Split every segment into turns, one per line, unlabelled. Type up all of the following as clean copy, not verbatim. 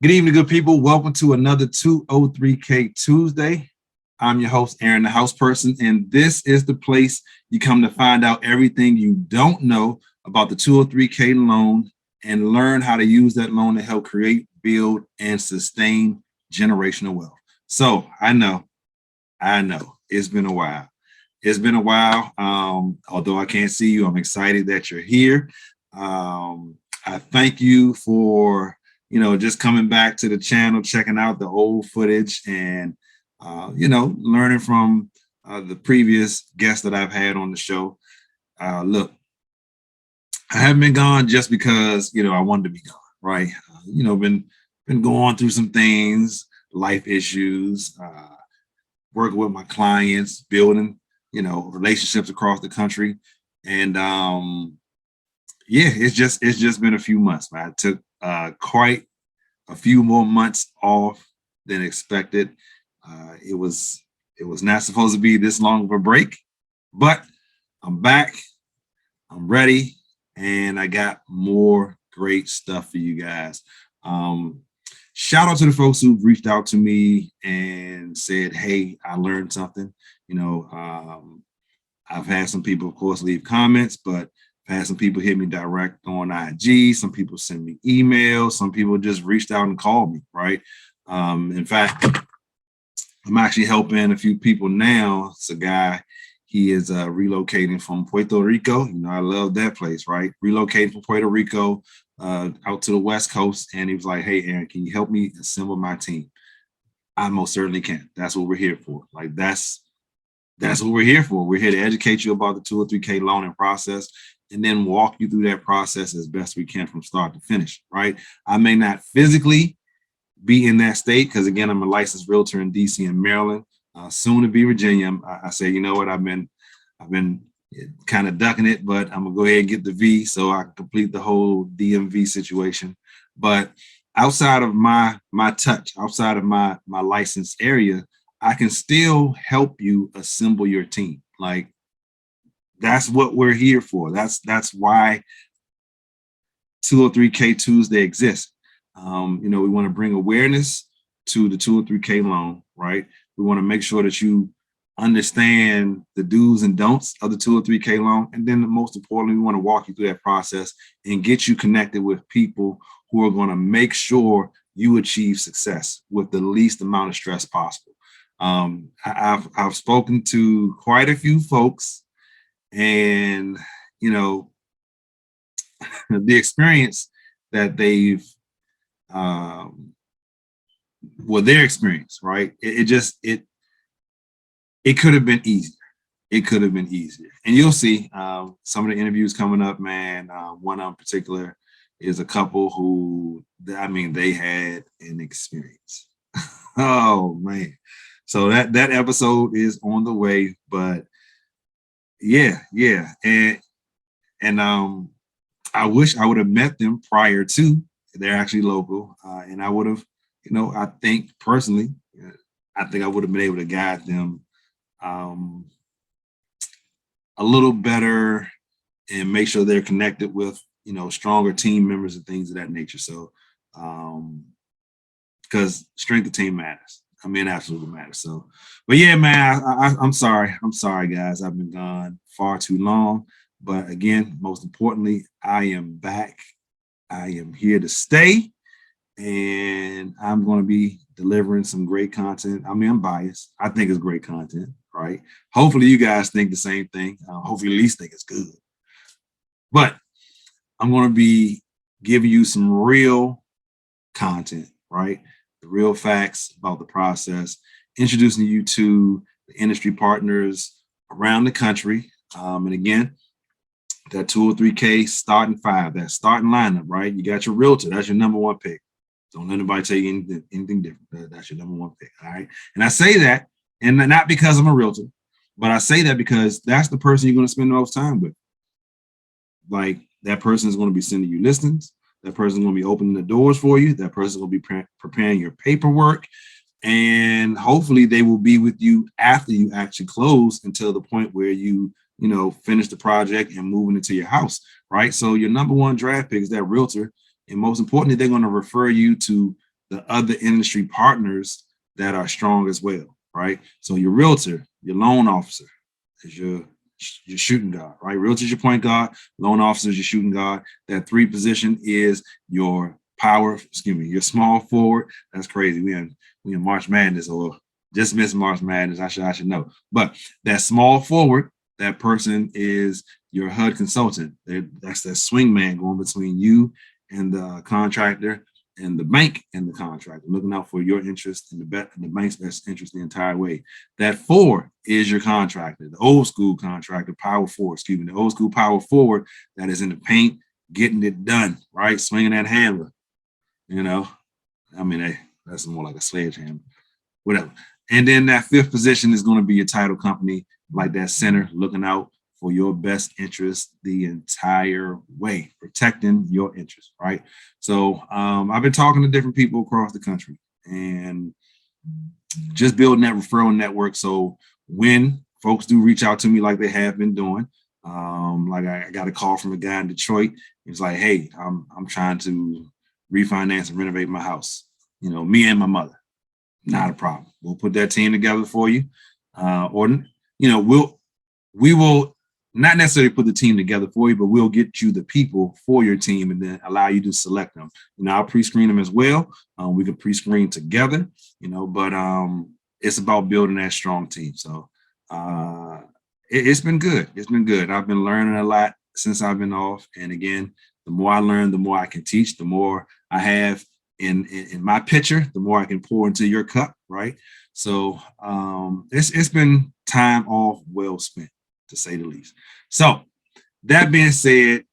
Good evening, good people. Welcome to another 203K Tuesday. I'm your host, Aaron, the house person, and this is the place you come to find out everything you don't know about the 203K loan and learn how to use that loan to help create, build, and sustain generational wealth. So I know, it's been a while. It's been a while. Although I can't see you, I'm excited that you're here. I thank you for just coming back to the channel, checking out the old footage and, learning from the previous guests that I've had on the show. Look, I haven't been gone just because, I wanted to be gone, right? Been going through some things, life issues, working with my clients, building, relationships across the country. And yeah, it's just been a few months, man. I took quite a few more months off than expected. It was not supposed to be this long of a break, but I'm back. I'm ready, and I got more great stuff for you guys. Shout out to the folks who've reached out to me and said, "Hey, I learned something." I've had some people, of course, leave comments, but I've had some people hit me direct on IG. Some people send me emails. Some people just reached out and called me, right? In fact, I'm actually helping a few people now. It's a guy, he is relocating from Puerto Rico. I love that place, right? Relocating from Puerto Rico out to the West Coast. And he was like, "Hey, Aaron, can you help me assemble my team?" I most certainly can. That's what we're here for. Like, that's what we're here for. We're here to educate you about the 203K loaning process and then walk you through that process as best we can from start to finish, right? I may not physically be in that state because, again, I'm a licensed realtor in DC and Maryland, soon to be Virginia. I say, you know what, I've been kind of ducking it, but I'm gonna go ahead and get the V so I can complete the whole DMV situation. But outside of my touch, outside of my licensed area, I can still help you assemble your team. Like, that's what we're here for. That's why 203K Tuesday exists. We want to bring awareness to the 203K loan, right? We want to make sure that you understand the do's and don'ts of the 203K loan. And then most importantly, we want to walk you through that process and get you connected with people who are going to make sure you achieve success with the least amount of stress possible. I've spoken to quite a few folks, and the experience that they've their experience, right? It could have been easier. It could have been easier. And you'll see some of the interviews coming up, man. One in particular is a couple who, they had an experience. Oh, man. So that episode is on the way, but yeah. And I wish I would have met them prior to. They're actually local, and I would have, I think personally, I think I would have been able to guide them a little better and make sure they're connected with, stronger team members and things of that nature. So, because strength of team matters. It absolutely matters. So, but yeah, man, I'm sorry. I'm sorry, guys. I've been gone far too long. But again, most importantly, I am back. I am here to stay, and I'm going to be delivering some great content. I'm biased. I think it's great content, right? Hopefully you guys think the same thing. Hopefully at least think it's good. But I'm going to be giving you some real content, right? The real facts about the process, introducing you to the industry partners around the country. And again, that 203K starting five, that starting lineup, right? You got your realtor. That's your number one pick. Don't let anybody tell you anything different. That's your number one pick, all right? And I say that, and not because I'm a realtor, but I say that because that's the person you're going to spend the most time with. Like, that person is going to be sending you listings. That person is going to be opening the doors for you. That person will be preparing your paperwork. And hopefully they will be with you after you actually close until the point where you finish the project and moving into your house, right? So your number one draft pick is that realtor. And most importantly, they're going to refer you to the other industry partners that are strong as well, right? So your realtor, your loan officer is your shooting guard, right? Realtor is your point guard, loan officer is your shooting guard. That 3 position is your your small forward. That's crazy. We in March Madness, or just missed March Madness. I should know. But that small forward, that person is your HUD consultant. That's that swing man going between you and the contractor, and the bank and the contractor, looking out for your interest and the bank's best interest the entire way. That 4 is your contractor, the old school contractor, power forward, the old school power forward that is in the paint, getting it done, right? Swinging that hammer, I mean, hey, that's more like a sledgehammer, whatever. And then that 5th position is going to be your title company, like that center, looking out for your best interest the entire way, protecting your interest, right? So I've been talking to different people across the country and just building that referral network. So when folks do reach out to me like they have been doing, like I got a call from a guy in Detroit. He's like, hey, I'm trying to refinance and renovate my house. Me and my mother. Not a problem. We'll put that team together for you. We will not necessarily put the team together for you, but we'll get you the people for your team and then allow you to select them. I'll pre-screen them as well. We can pre-screen together, but it's about building that strong team. So it's been good. It's been good. I've been learning a lot since I've been off. And again, the more I learn, the more I can teach, the more I have in my pitcher, the more I can pour into your cup, right? So it's been time off well spent, to say the least. So that being said,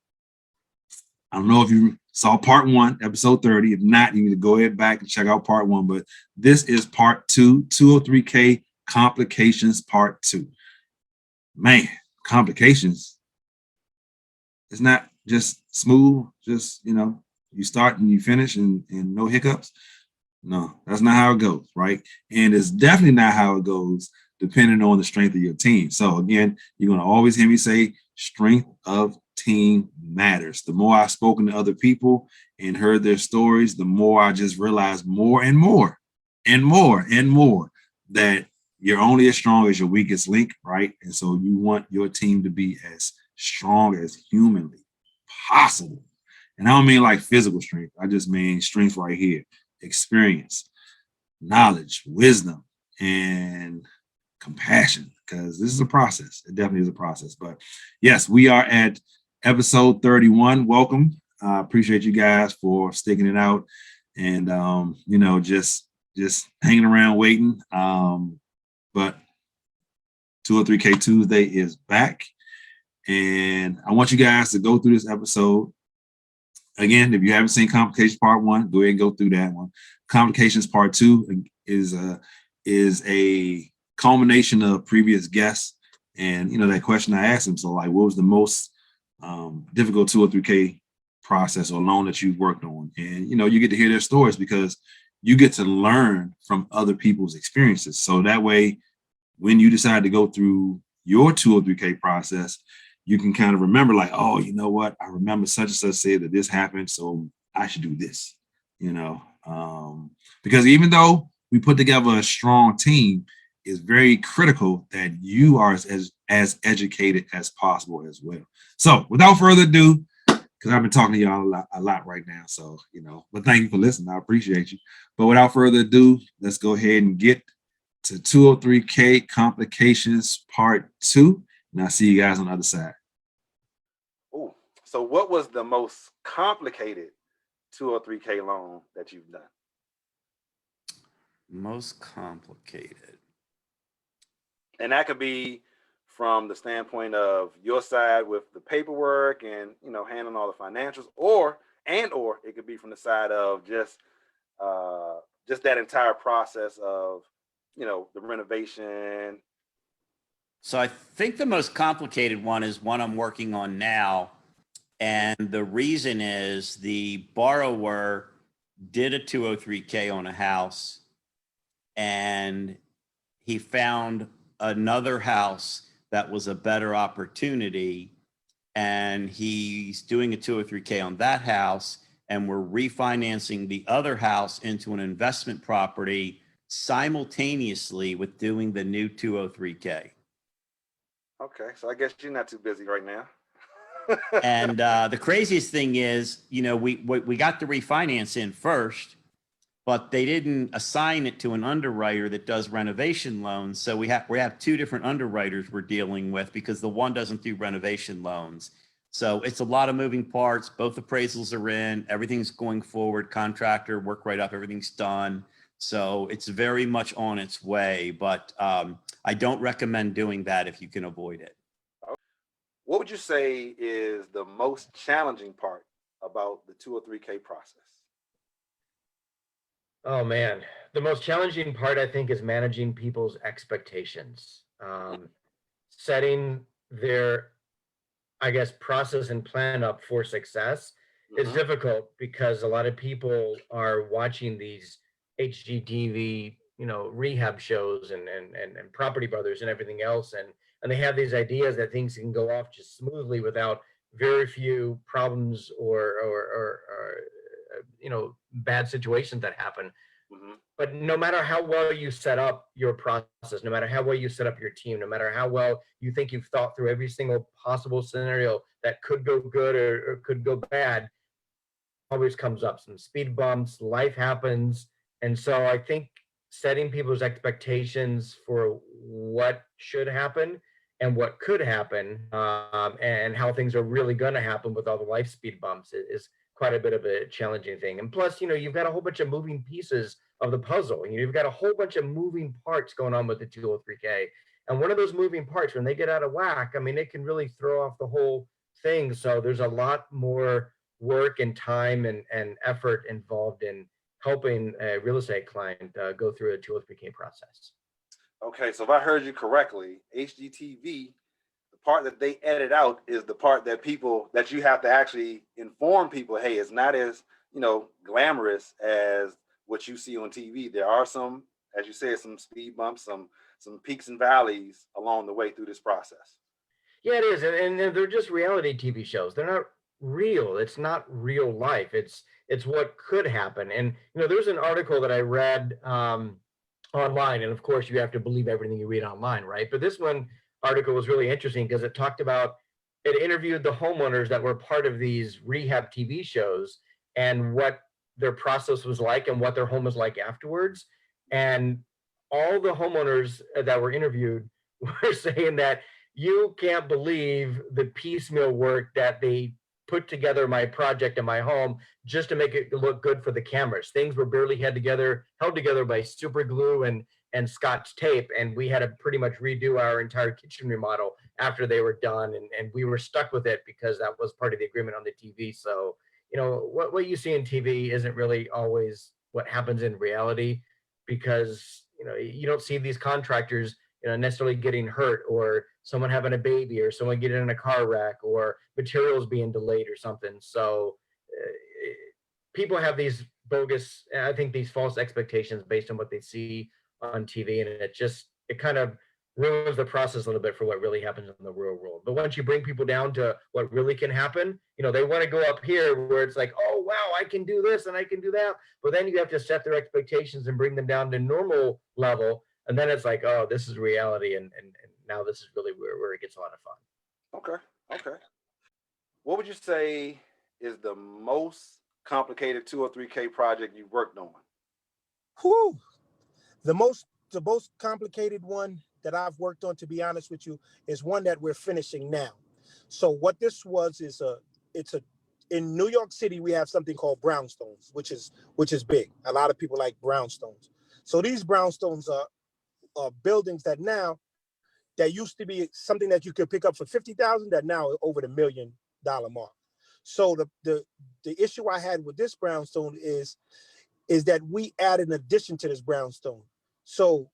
I don't know if you saw part 1, episode 30. If not, you need to go ahead back and check out part 1. But this is part 2, 203K complications part 2. Man, complications. It's not just smooth, just, you start and you finish and no hiccups. No, that's not how it goes, right? And it's definitely not how it goes depending on the strength of your team. So again, you're going to always hear me say strength of team matters. The more I've spoken to other people and heard their stories, the more I just realized more and more and more and more that you're only as strong as your weakest link, right? And so you want your team to be as strong as humanly possible. And I don't mean like physical strength. I just mean strength right here, experience, knowledge, wisdom, and compassion, because this is a process. It definitely is a process. But yes, we are at episode 31. Welcome. I appreciate you guys for sticking it out and, just hanging around waiting. But 203K Tuesday is back. And I want you guys to go through this episode. Again, if you haven't seen Complications Part 1, go ahead and go through that one. Complications Part 2 is a culmination of previous guests. And, that question I asked them, so like, what was the most difficult 203K process or loan that you've worked on? And, you get to hear their stories because you get to learn from other people's experiences. So that way, when you decide to go through your 203K process, you can kind of remember like, oh, you know what? I remember such and such said that this happened, so I should do this, because even though we put together a strong team, it's very critical that you are as educated as possible as well. So without further ado, because I've been talking to y'all a lot right now, so, but thank you for listening. I appreciate you. But without further ado, let's go ahead and get to 203K Complications Part 2. And I'll see you guys on the other side.
Oh, so what was the most complicated 203K loan that you've done?
Most complicated.
And that could be from the standpoint of your side with the paperwork and, handling all the financials, or it could be from the side of just that entire process of, the renovation.
So I think the most complicated one is one I'm working on now. And the reason is the borrower did a 203K on a house and he found another house that was a better opportunity. And he's doing a 203K on that house. and we're refinancing the other house into an investment property simultaneously with doing the new 203K.
Okay, so I guess you're not too busy right now.
And the craziest thing is, you know, we got the refinance in first, but they didn't assign it to an underwriter that does renovation loans. So we have two different underwriters we're dealing with because the one doesn't do renovation loans. So it's a lot of moving parts. Both appraisals are in, everything's going forward, contractor, work right up, everything's done. So it's very much on its way, but I don't recommend doing that if you can avoid it.
What would you say is the most challenging part about the 203K process?
Oh man, the most challenging part I think is managing people's expectations, setting their, I guess, process and plan up for success is difficult because a lot of people are watching these HGTV, you know, rehab shows and Property Brothers and everything else, and they have these ideas that things can go off just smoothly without very few problems or you know, bad situations that happen. But no matter how well you set up your process, no matter how well you set up your team, no matter how well you think you've thought through every single possible scenario that could go good or could go bad, always comes up. Some speed bumps, life happens. And so I think setting people's expectations for what should happen and what could happen, and how things are really going to happen with all the life speed bumps is quite a bit of a challenging thing. And plus, you know, you've got a whole bunch of moving pieces of the puzzle. You've got a whole bunch of moving parts going on with the 203K. And one of those moving parts, when they get out of whack, I mean, it can really throw off the whole thing. So there's a lot more work and time and effort involved in helping a real estate client go through a 203K process. Okay,
so if I heard you correctly, HGTV, the part that they edit out is the part that you have to actually inform people, hey, it's not as, you know, glamorous as what you see on TV. There are some, as you said, some speed bumps, some peaks and valleys along the way through this process.
Yeah, it is. And they're just reality TV shows. They're not real. It's not real life. It's what could happen. And, you know, there's an article that I read online, and of course you have to believe everything you read online, right? But this one article was really interesting because it interviewed the homeowners that were part of these rehab TV shows and what their process was like and what their home was like afterwards. And all the homeowners that were interviewed were saying that you can't believe the piecemeal work that they put together my project in my home just to make it look good for the cameras. Things were barely held together by super glue and Scotch tape. And we had to pretty much redo our entire kitchen remodel after they were done. And we were stuck with it because that was part of the agreement on the TV. So, you know, what you see in TV isn't really always what happens in reality, because, you know, you don't see these contractors, you know, necessarily getting hurt or someone having a baby or someone getting in a car wreck or materials being delayed or something. So people have these bogus, I think these false expectations based on what they see on TV. And it kind of ruins the process a little bit for what really happens in the real world. But once you bring people down to what really can happen, you know, they want to go up here where it's like, oh, wow, I can do this and I can do that. But then you have to set their expectations and bring them down to normal level. And then it's like, oh, this is reality. And now this is really where it gets a lot of fun.
Okay. What would you say is the most complicated 203K project you've worked on?
Whew. The most complicated one that I've worked on, to be honest with you, is one that we're finishing now. So what this was is in New York City, we have something called brownstones, which is big. A lot of people like brownstones. So these brownstones are buildings that used to be something that you could pick up for $50,000 that now are over the $1 million mark. So the issue I had with this brownstone is that we add an addition to this brownstone. So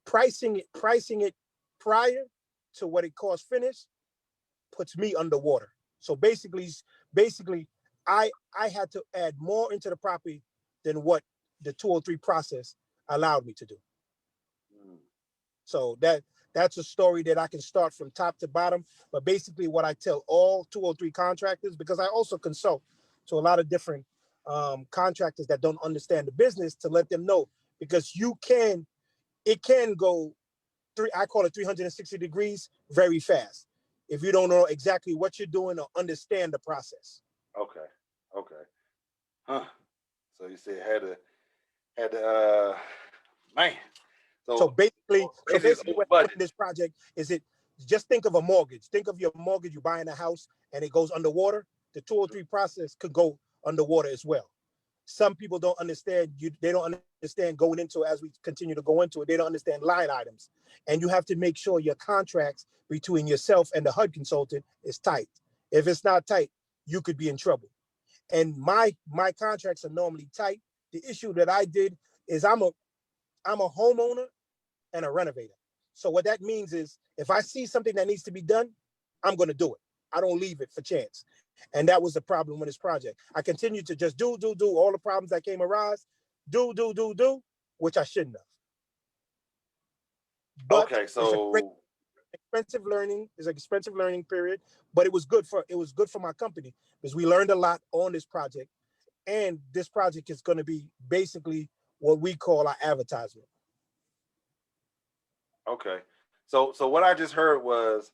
pricing it prior to what it costs finished puts me underwater. So basically I had to add more into the property than what the 203 process allowed me to do. So that's a story that I can start from top to bottom. But basically what I tell all 203 contractors, because I also consult to a lot of different contractors that don't understand the business to let them know, because it can go I call it 360 degrees very fast if you don't know exactly what you're doing or understand the process.
Okay. Okay. Huh. So you said had to man.
So basically,
basically
what happened in this project is just think of a mortgage. Think of your mortgage, you're buying a house and it goes underwater. The 203 process could go underwater as well. Some people don't understand, they don't understand going into it. As we continue to go into it, they don't understand line items. And you have to make sure your contracts between yourself and the HUD consultant is tight. If it's not tight, you could be in trouble. And my contracts are normally tight. The issue that I did is I'm a homeowner and a renovator. So what that means is if I see something that needs to be done, I'm going to do it. I don't leave it for chance. And that was the problem with this project. I continued to just do all the problems that came arise, do, which I shouldn't have. But
okay, so
expensive learning is an expensive learning period, but it was good for my company because we learned a lot on this project. And this project is going to be basically what we call our advertisement.
okay. So what I just heard was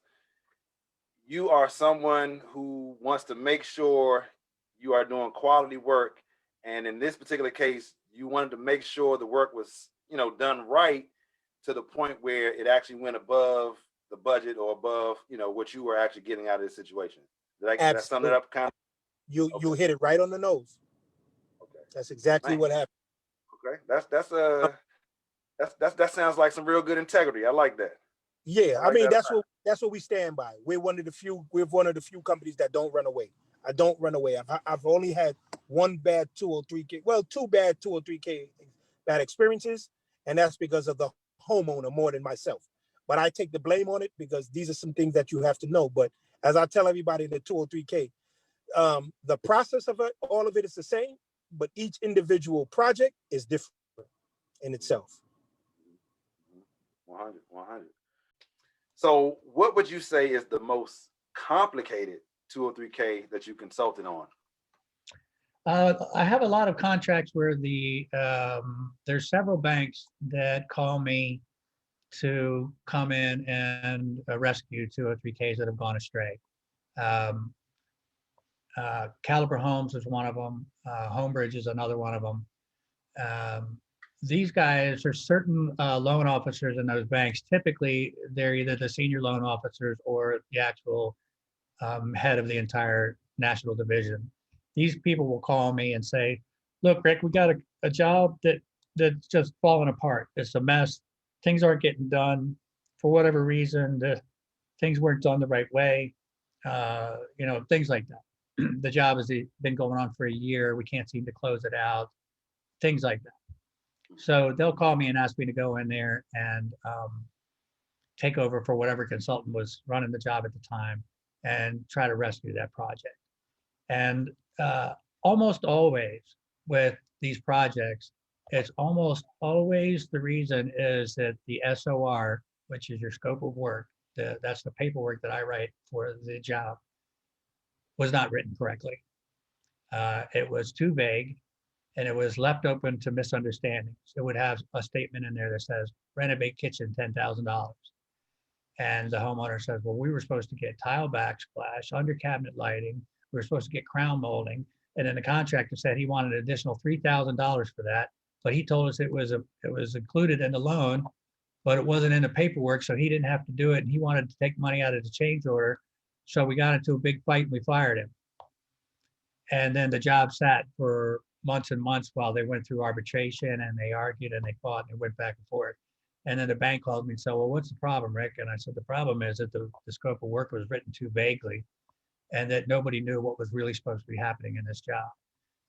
you are someone who wants to make sure you are doing quality work. And in this particular case, you wanted to make sure the work was, done right to the point where it actually went above the budget or above, what you were actually getting out of this situation. Did I sum it up kind of?
You hit it right on the nose.
Okay.
That's exactly what happened.
Okay. That sounds like some real good integrity. I like that.
Yeah, I mean that's what we stand by. We're one of the few companies that don't run away. I don't run away. I've only had one bad 203K, well, two bad 203K bad experiences, and that's because of the homeowner more than myself. But I take the blame on it because these are some things that you have to know. But as I tell everybody in the 203K, the process of it, all of it is the same, but each individual project is different in itself.
100. So what would you say is the most complicated 203K that you consulted on?
I have a lot of contracts where there's several banks that call me to come in and rescue 203Ks that have gone astray. Caliber Homes is one of them. Homebridge is another one of them. These guys are certain loan officers in those banks. Typically, they're either the senior loan officers or the actual head of the entire national division. These people will call me and say, look, Rick, we got a job that's just falling apart. It's a mess. Things aren't getting done for whatever reason. Things weren't done the right way. Things like that. The job has been going on for a year. We can't seem to close it out. Things like that. So they'll call me and ask me to go in there and take over for whatever consultant was running the job at the time and try to rescue that project. And almost always with these projects, it's almost always the reason is that the SOR, which is your scope of work, that's the paperwork that I write for the job, was not written correctly. It was too vague. And it was left open to misunderstandings. It would have a statement in there that says, renovate kitchen, $10,000. And the homeowner says, well, we were supposed to get tile backsplash, under cabinet lighting. We were supposed to get crown molding. And then the contractor said he wanted an additional $3,000 for that. But he told us it was included in the loan, but it wasn't in the paperwork. So he didn't have to do it. And he wanted to take money out of the change order. So we got into a big fight and we fired him. And then the job sat for months and months while they went through arbitration and they argued and they fought and it went back and forth. And then the bank called me and said, well, what's the problem, Rick? And I said, the problem is that the scope of work was written too vaguely and that nobody knew what was really supposed to be happening in this job.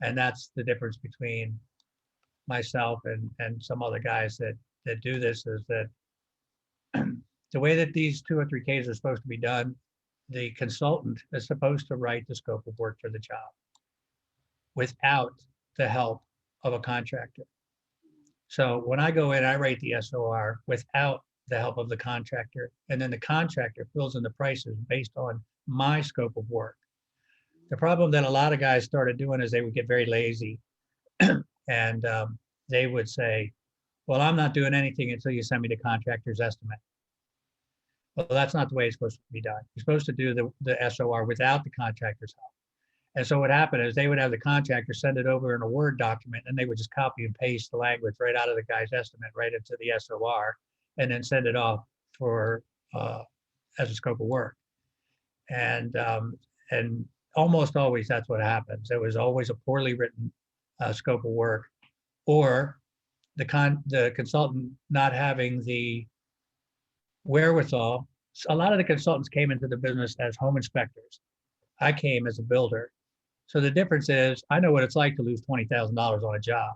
And that's the difference between myself and some other guys that do this is that the way that these 203Ks are supposed to be done, the consultant is supposed to write the scope of work for the job without the help of a contractor. So when I go in, I write the SOR without the help of the contractor, and then the contractor fills in the prices based on my scope of work. The problem that a lot of guys started doing is they would get very lazy and they would say, well, I'm not doing anything until you send me the contractor's estimate. Well, that's not the way it's supposed to be done. You're supposed to do the SOR without the contractor's help. And so what happened is they would have the contractor send it over in a Word document, and they would just copy and paste the language right out of the guy's estimate right into the SOR, and then send it off for as a scope of work. And almost always that's what happens. It was always a poorly written scope of work, or the consultant not having the wherewithal. A lot of the consultants came into the business as home inspectors. I came as a builder. So the difference is I know what it's like to lose $20,000 on a job.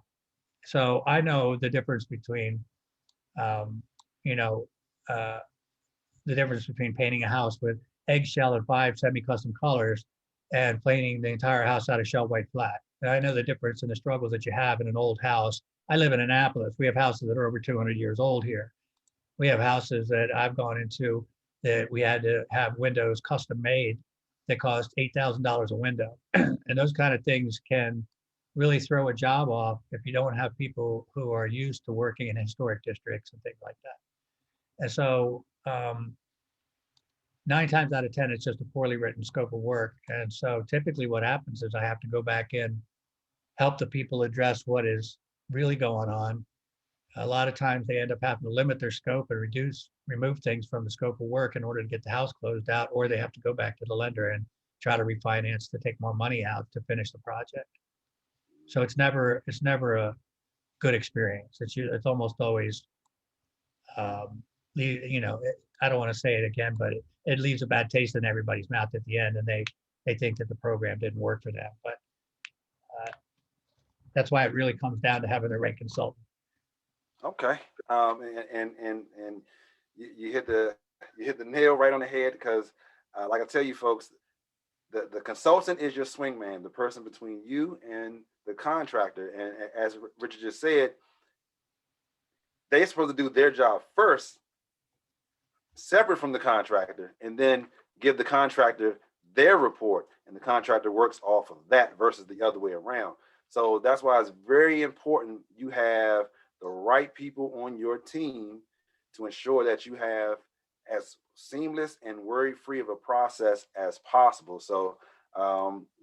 So I know the difference between, the difference between painting a house with eggshell and 5 semi-custom colors and painting the entire house out of shell white flat. And I know the difference in the struggles that you have in an old house. I live in Annapolis. We have houses that are over 200 years old here. We have houses that I've gone into that we had to have windows custom made that cost $8,000 a window. And those kind of things can really throw a job off if you don't have people who are used to working in historic districts and things like that. And so 9 times out of 10, it's just a poorly written scope of work. And so typically what happens is I have to go back in, help the people address what is really going on. A lot of times they end up having to limit their scope and remove things from the scope of work in order to get the house closed out, or they have to go back to the lender and try to refinance to take more money out to finish the project. So it's never a good experience. It's almost always, I don't want to say it again, but it leaves a bad taste in everybody's mouth at the end, and they think that the program didn't work for them. But that's why it really comes down to having the right consultant.
Okay. And you hit the nail right on the head, because like I tell you folks, the consultant is your swingman, the person between you and the contractor. And as Richard just said, they're supposed to do their job first, separate from the contractor, and then give the contractor their report, and the contractor works off of that versus the other way around. So that's why it's very important you have the right people on your team to ensure that you have as seamless and worry-free of a process as possible. So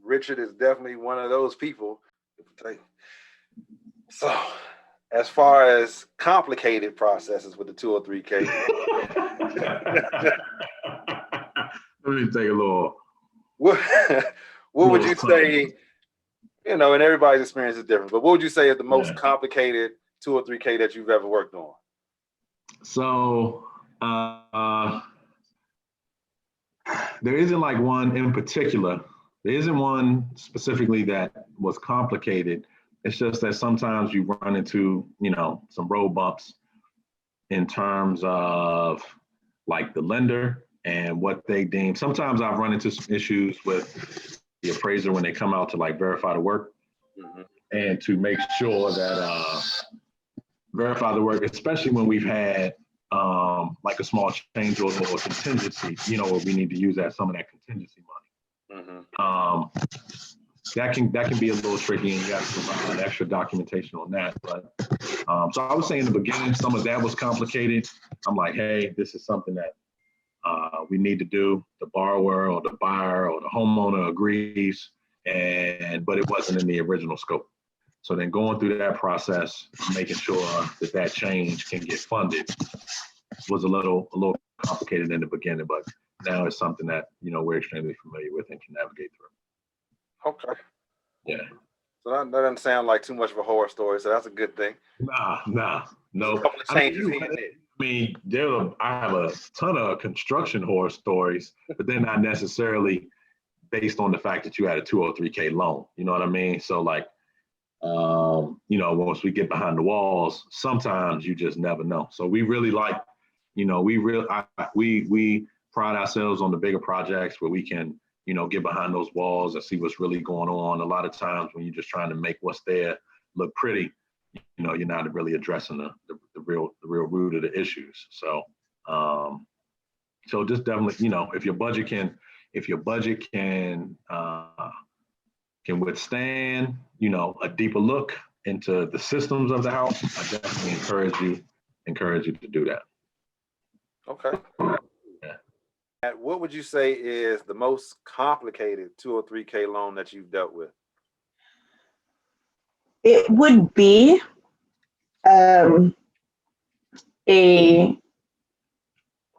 Richard is definitely one of those people. So as far as complicated processes with the 203K.
Let me take a little.
What would you say, and everybody's experience is different, but what would you say is the most complicated 203K that you've ever worked on?
So there isn't like one in particular. There isn't one specifically that was complicated. It's just that sometimes you run into, some road bumps in terms of like the lender and what they deem. Sometimes I've run into some issues with the appraiser when they come out to like verify the work, and to make sure that verify the work, especially when we've had like a small change order or contingency, where we need to use some of that contingency money. That can be a little tricky, and you have to provide extra documentation on that. But so I would say in the beginning, some of that was complicated. I'm like, hey, this is something that we need to do. The borrower or the buyer or the homeowner agrees, but it wasn't in the original scope. So then going through that process, making sure that change can get funded was a little complicated in the beginning, but now it's something that, we're extremely familiar with and can navigate through.
Okay.
Yeah.
So that doesn't sound like too much of a horror story, so that's a good thing.
Nah, no.
A couple of changes here and there.
I have a ton of construction horror stories, but they're not necessarily based on the fact that you had a 203K loan. You know what I mean? So like, once we get behind the walls, sometimes you just never know. So we really like, we pride ourselves on the bigger projects where we can, get behind those walls and see what's really going on. A lot of times when you're just trying to make what's there look pretty, you're not really addressing the real root of the issues. So, so just definitely, if your budget can
can withstand, you know, a deeper look into the systems of the house, I definitely encourage you to do that.
Okay.
Yeah.
And what would you say is the most complicated 203K loan that you've dealt with?
It would be a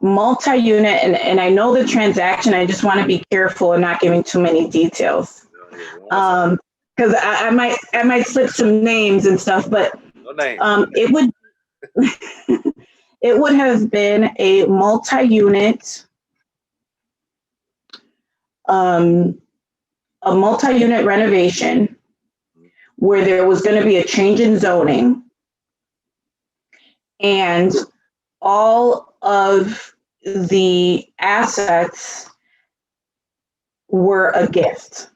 multi-unit, and I know the transaction. I just want to be careful and not giving too many details, because I might slip some names and stuff. But
no name.
It would it would have been a multi-unit renovation where there was going to be a change in zoning, and all of the assets were a gift.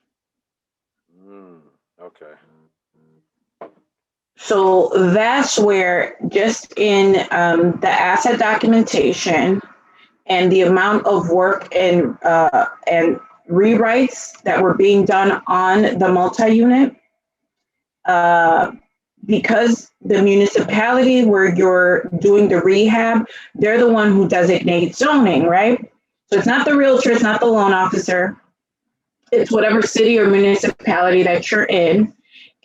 Okay.
So that's where, just in the asset documentation and the amount of work and rewrites that were being done on the multi-unit, because the municipality where you're doing the rehab, they're the one who designates zoning, right? So it's not the realtor, it's not the loan officer, it's whatever city or municipality that you're in.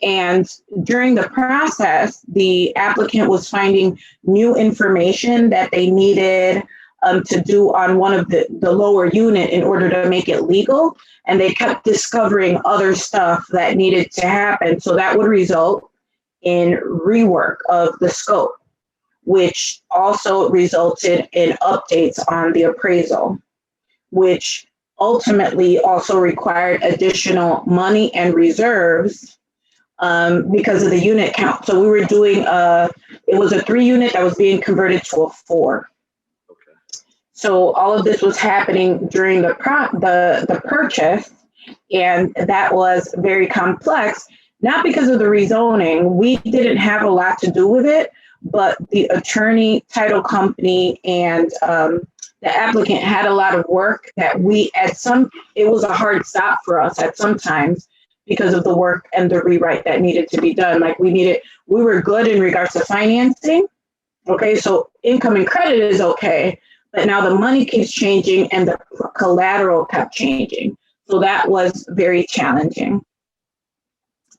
And during the process, the applicant was finding new information that they needed to do on one of the lower unit in order to make it legal. And they kept discovering other stuff that needed to happen. So that would result in rework of the scope, which also resulted in updates on the appraisal, which ultimately also required additional money and reserves because of the unit count. So we were doing it was a 3-unit that was being converted to a 4.
Okay.
So all of this was happening during the purchase, and that was very complex. Not because of the rezoning, we didn't have a lot to do with it, but the attorney, title company, and the applicant had a lot of work that it was a hard stop for us at some times because of the work and the rewrite that needed to be done. Like we were good in regards to financing. Okay, so income and credit is okay, but now the money keeps changing and the collateral kept changing. So that was very challenging.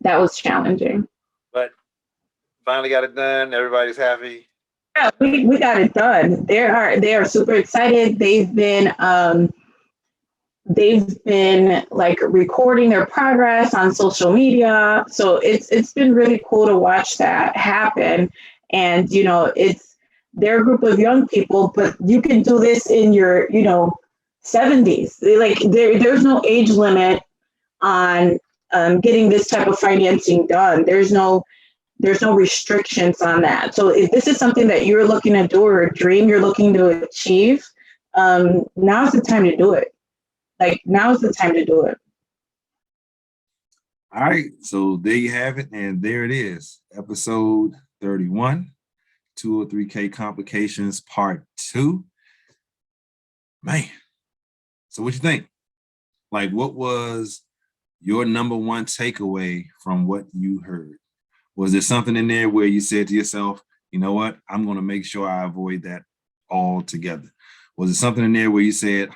That was challenging.
But finally got it done. Everybody's happy.
Yeah, we got it done. They are super excited. They've been like recording their progress on social media. So it's been really cool to watch that happen. And you know, they're a group of young people, but you can do this in your 70s. There's no age limit on getting this type of financing done. There's no restrictions on that. So if this is something that you're looking to do or a dream you're looking to achieve, now's the time to do it. Now's the time to do it.
All right, so there you have it, and there it is, episode 31, 203K Complications Part 2. Man, so what you think? Like, what was your number one takeaway from what you heard? Was there something in there where you said to yourself, you know what, I'm going to make sure I avoid that altogether? Was there something in there where you said,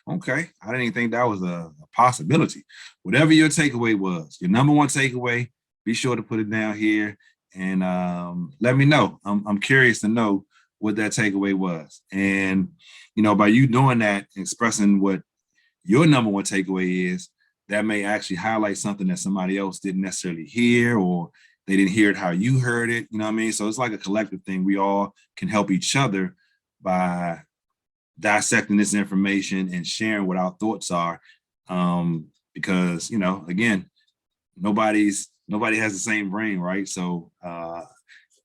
okay, I didn't even think that was a possibility? Whatever your takeaway was, your number one takeaway, be sure to put it down here and let me know. I'm curious to know what that takeaway was. And, by you doing that, expressing what your number one takeaway is, that may actually highlight something that somebody else didn't necessarily hear, or they didn't hear it how you heard it. You know what I mean? So it's like a collective thing. We all can help each other by dissecting this information and sharing what our thoughts are. Because, again, nobody has the same brain, right? So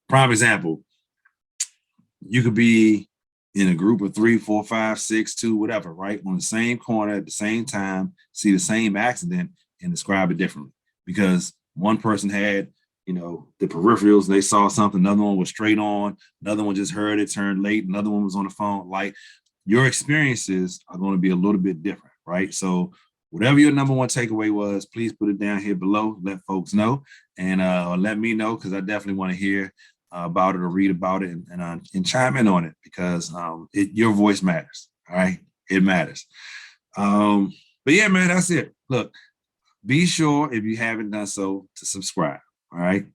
prime example, you could be in a group of 3, 4, 5, 6, 2, whatever, right? On the same corner at the same time, see the same accident and describe it differently. Because one person had, the peripherals, they saw something, another one was straight on, another one just heard it, turned late, another one was on the phone. Like, your experiences are going to be a little bit different, right? So whatever your number one takeaway was, please put it down here below. Let folks know, and let me know, because I definitely want to hear about it or read about it, and chime in on it, because your voice matters. All right, it matters. But yeah, man, that's it. Look, be sure, if you haven't done so, to subscribe. All right,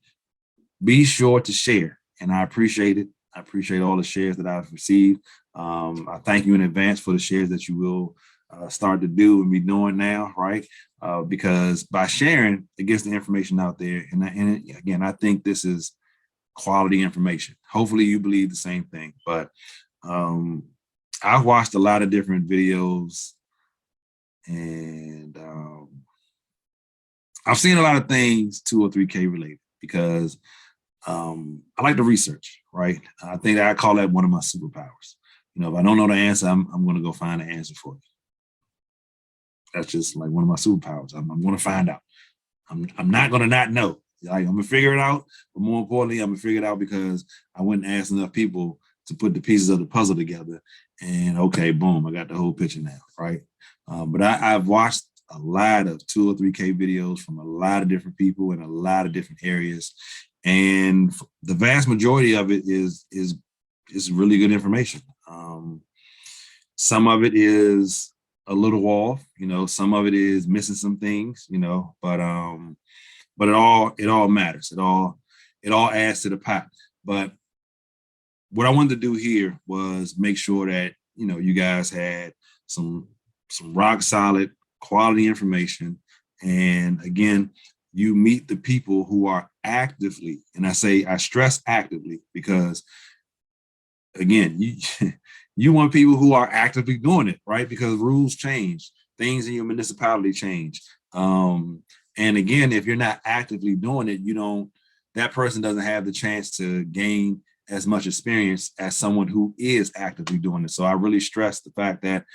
be sure to share, and I appreciate it. I appreciate all the shares that I've received. I thank you in advance for the shares that you will start to do and be doing now, right? Because by sharing, it gets the information out there. And again, I think this is quality information. Hopefully you believe the same thing. But I've watched a lot of different videos, and I've seen a lot of things 203K related, because I like to research, right? I think that I call that one of my superpowers. You know, if I don't know the answer, I'm going to go find the answer for you. That's just like one of my superpowers. I'm going to find out. I'm not going to not know. Like, I'm going to figure it out. But more importantly, I'm going to figure it out because I went and asked enough people to put the pieces of the puzzle together. And okay, boom, I got the whole picture now, right? But I've watched a lot of 203K videos from a lot of different people in a lot of different areas. And the vast majority of it is really good information. Some of it is a little off, you know, some of it is missing some things, you know, but it all matters. It all adds to the pot. But what I wanted to do here was make sure that, you know, you guys had some rock solid quality information. And again, you meet the people who are actively, and I stress actively, because again, you want people who are actively doing it, right? Because rules change, things in your municipality change. And again, if you're not actively doing it, that person doesn't have the chance to gain as much experience as someone who is actively doing it. So I really stress the fact that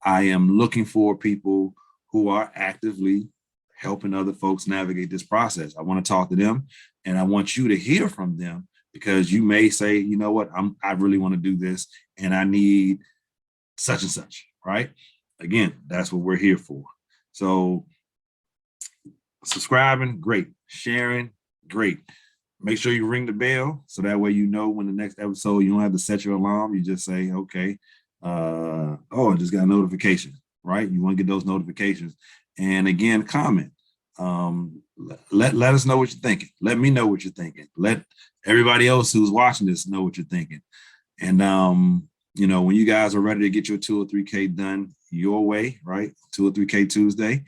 I am looking for people who are actively helping other folks navigate this process. I want to talk to them, and I want you to hear from them, because you may say, you know what, I really want to do this, and I need such and such, right? Again, that's what we're here for. So subscribing, great. Sharing, great. Make sure you ring the bell, so that way you know when the next episode, you don't have to set your alarm. You just say, okay, oh, I just got a notification, right? You want to get those notifications. And again, comment. Let us know what you're thinking. Let me know what you're thinking. Let everybody else who's watching this know what you're thinking. And you know, when you guys are ready to get your 203K done your way, right? 203K Tuesday,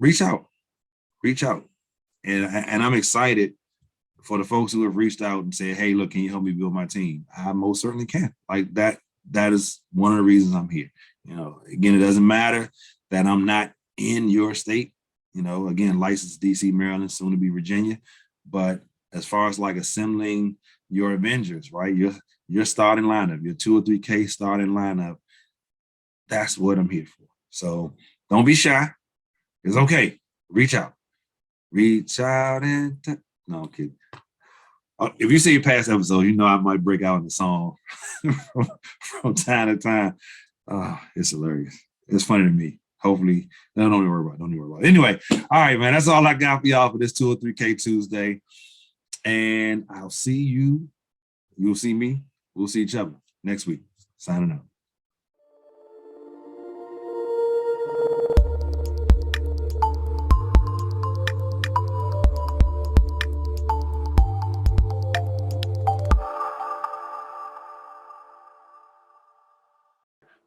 reach out. And I'm excited for the folks who have reached out and said, hey, look, can you help me build my team? I most certainly can. Like that is one of the reasons I'm here. You know, again, it doesn't matter that I'm not in your state. You know, again, licensed DC, Maryland, soon to be Virginia. But as far as like assembling your Avengers, right? Your starting lineup, your 203K starting lineup, that's what I'm here for. So don't be shy. It's okay. Reach out. Reach out and no, I'm kidding. If you see past episodes, you know I might break out in the song from time to time. It's hilarious. It's funny to me. Hopefully, no, don't even worry about it. Anyway, all right, man, that's all I got for y'all for this 203K Tuesday. And I'll see you. You'll see me. We'll see each other next week. Signing out.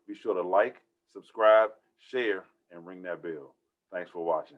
Be sure to like, subscribe, share, and ring that bell. Thanks for watching.